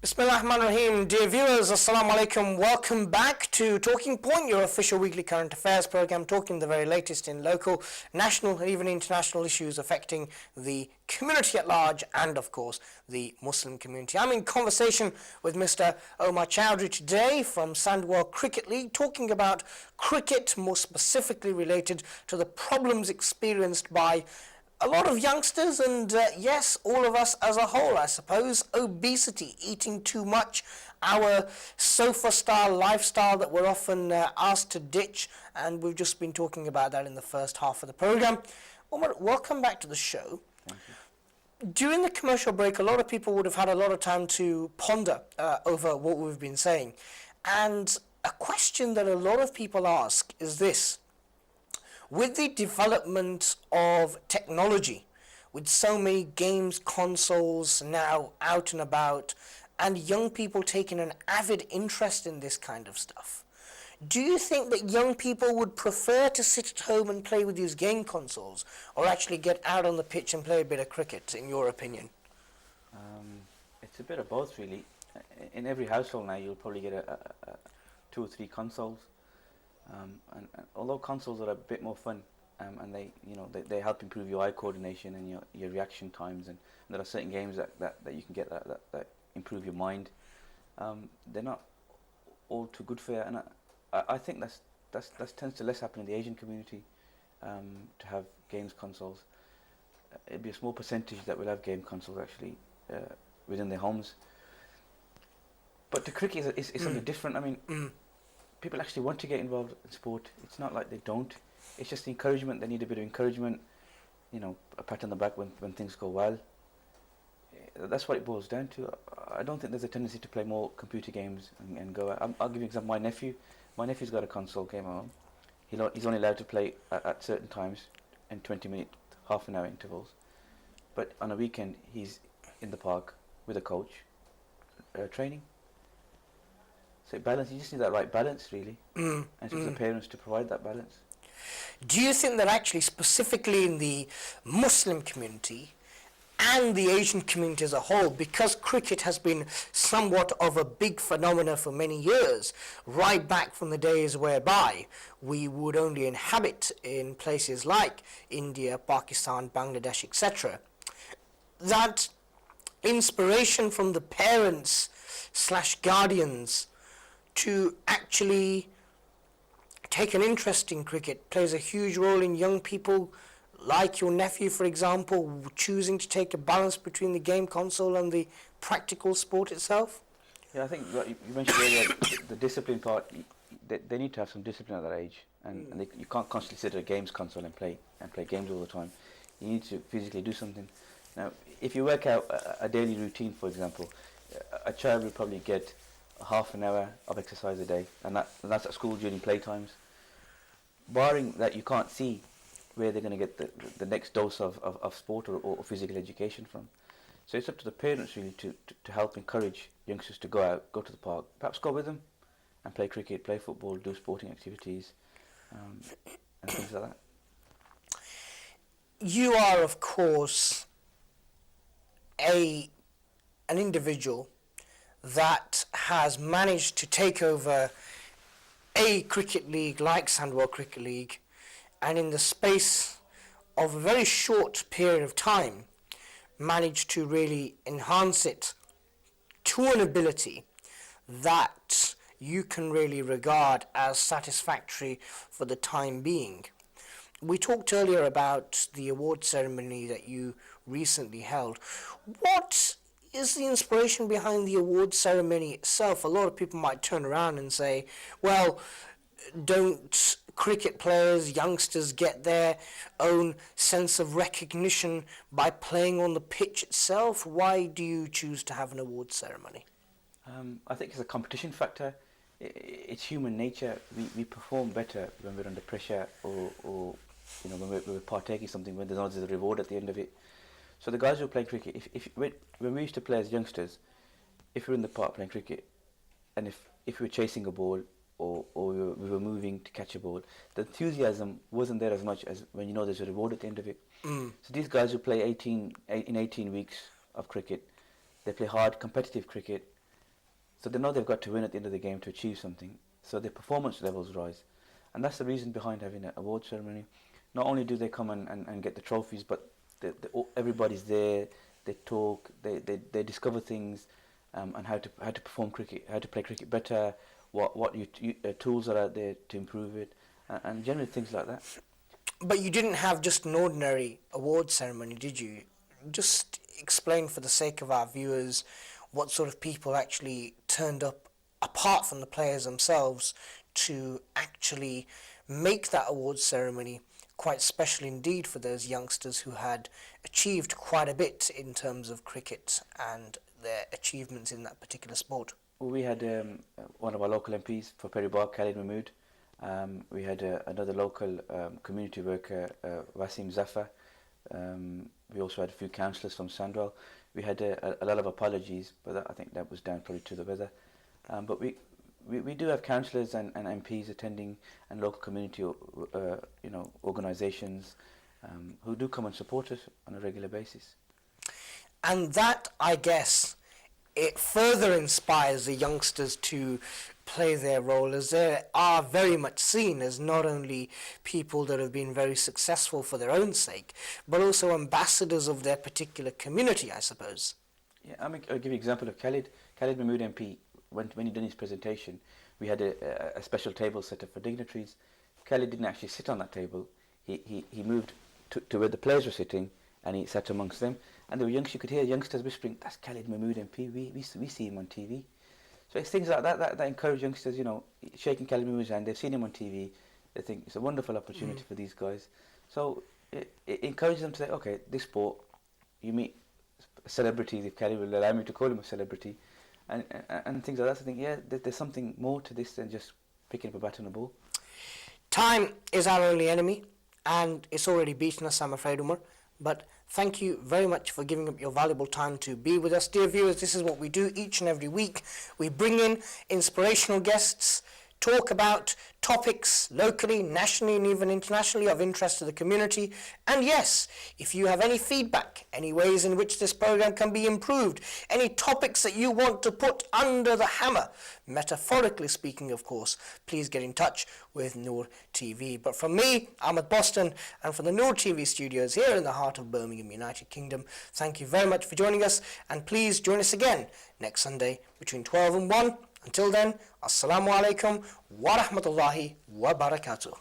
Bismillahirrahmanirrahim. Dear viewers, Assalamu alaikum. Welcome back to Talking Point, your official weekly current affairs program, talking the very latest in local, national, and even international issues affecting the community at large and, of course, the Muslim community. I'm in conversation with Mr. Omar Chowdhury today from Sandwell Cricket League, talking about cricket, more specifically related to the problems experienced by a lot of youngsters and yes, all of us as a whole, I suppose. Obesity, eating too much, our sofa style lifestyle that we're often asked to ditch, and we've just been talking about that in the first half of the program. Omar, welcome back to the show. Thank you. During the commercial break, a lot of people would have had a lot of time to ponder over what we've been saying, and a question that a lot of people ask is this: with the development of technology, with so many games consoles now out and about, and young people taking an avid interest in this kind of stuff, do you think that young people would prefer to sit at home and play with these game consoles, or actually get out on the pitch and play a bit of cricket, in your opinion? It's a bit of both, really. In every household now, you'll probably get two or three consoles. And although consoles are a bit more fun, and they help improve your eye coordination and your reaction times, and there are certain games that you can get that improve your mind. They're not all too good for you, and I think that tends to less happen in the Asian community, to have games consoles. It'd be a small percentage that will have game consoles actually within their homes. But the cricket is something different. I mean. People actually want to get involved in sport. It's not like they don't. It's just the encouragement. They need a bit of encouragement, a pat on the back when things go well. That's what it boils down to. I don't think there's a tendency to play more computer games and go out. I'll give you an example. My nephew's got a console game at home. He's only allowed to play at certain times in 20-minute, half an hour intervals. But on a weekend, he's in the park with a coach, training. So balance, you just need that right balance, really, and it's for the parents to provide that balance. Do you think that actually, specifically in the Muslim community and the Asian community as a whole, because cricket has been somewhat of a big phenomena for many years, right back from the days whereby we would only inhabit in places like India, Pakistan, Bangladesh, etc., that inspiration from the parents / guardians to actually take an interest in cricket plays a huge role in young people like your nephew, for example, choosing to take a balance between the game console and the practical sport itself? Yeah, I think what you mentioned earlier, the discipline part, they need to have some discipline at that age, and you can't constantly sit at a games console and play games all the time. You need to physically do something. Now, if you work out a daily routine, for example, a child will probably get half an hour of exercise a day, and that's at school during playtimes. Barring that, you can't see where they're going to get the next dose of sport or physical education from. So it's up to the parents really to help encourage youngsters to go out, go to the park, perhaps go with them and play cricket, play football, do sporting activities, and things like that. You are, of course, an individual that has managed to take over a cricket league like Sandwell Cricket League, and in the space of a very short period of time managed to really enhance it to an ability that you can really regard as satisfactory for the time being. We talked earlier about the award ceremony that you recently held. What is the inspiration behind the award ceremony itself? A lot of people might turn around and say, well, don't cricket players, youngsters get their own sense of recognition by playing on the pitch itself? Why do you choose to have an award ceremony? I think it's a competition factor. It's human nature. We perform better when we're under pressure, or when we're partaking something, when there's a reward at the end of it. So the guys who play cricket, when we used to play as youngsters, if we were in the park playing cricket, and if we were chasing a ball or we were moving to catch a ball, the enthusiasm wasn't there as much as when there's a reward at the end of it. So these guys who play 18 weeks of cricket, they play hard competitive cricket, So they know they've got to win at the end of the game to achieve something. So their performance levels rise. And that's the reason behind having an award ceremony. Not only do they come and get the trophies, but everybody's there, they talk, they discover things, and how to perform cricket, how to play cricket better, what tools are out there to improve it, and generally things like that. But you didn't have just an ordinary award ceremony, did you? Just explain for the sake of our viewers what sort of people actually turned up, apart from the players themselves, to actually make that award ceremony quite special indeed for those youngsters who had achieved quite a bit in terms of cricket and their achievements in that particular sport. Well, we had one of our local MPs for Perry Barr, Khalid Mahmood. We had another local community worker, Wasim Zafar. We also had a few councillors from Sandwell. We had a lot of apologies, but I think that was down probably to the weather. But we do have councillors and MPs attending, and local community organisations who do come and support us on a regular basis. And that, I guess, it further inspires the youngsters to play their role, as they are very much seen as not only people that have been very successful for their own sake, but also ambassadors of their particular community, I suppose. Yeah, I'll give you an example of Khalid Mahmood MP. When he did his presentation, we had a special table set up for dignitaries. Khalid didn't actually sit on that table. He moved to where the players were sitting, and he sat amongst them. And there were you could hear youngsters whispering, "That's Khalid Mahmood MP. We see him on TV." So it's things like that encourage youngsters. Shaking Khalid Mahmood's hand. They've seen him on TV. They think it's a wonderful opportunity for these guys. So it encourages them to say, "Okay, this sport, you meet celebrities. If Khalid will allow me to call him a celebrity." And things like that. So I think, yeah, there's something more to this than just picking up a bat and a ball. Time is our only enemy, and it's already beaten us, I'm afraid, Umar. But thank you very much for giving up your valuable time to be with us. Dear viewers, this is what we do each and every week. We bring in inspirational guests, talk about topics locally, nationally, and even internationally of interest to the community. And yes, if you have any feedback, any ways in which this program can be improved, any topics that you want to put under the hammer, metaphorically speaking, of course, please get in touch with Noor TV. But from me, Ahmed Boston, and from the Noor TV studios here in the heart of Birmingham, United Kingdom, thank you very much for joining us, and please join us again next Sunday between 12 and 1. Until then, Assalamu alaikum wa rahmatullahi wa barakatuh.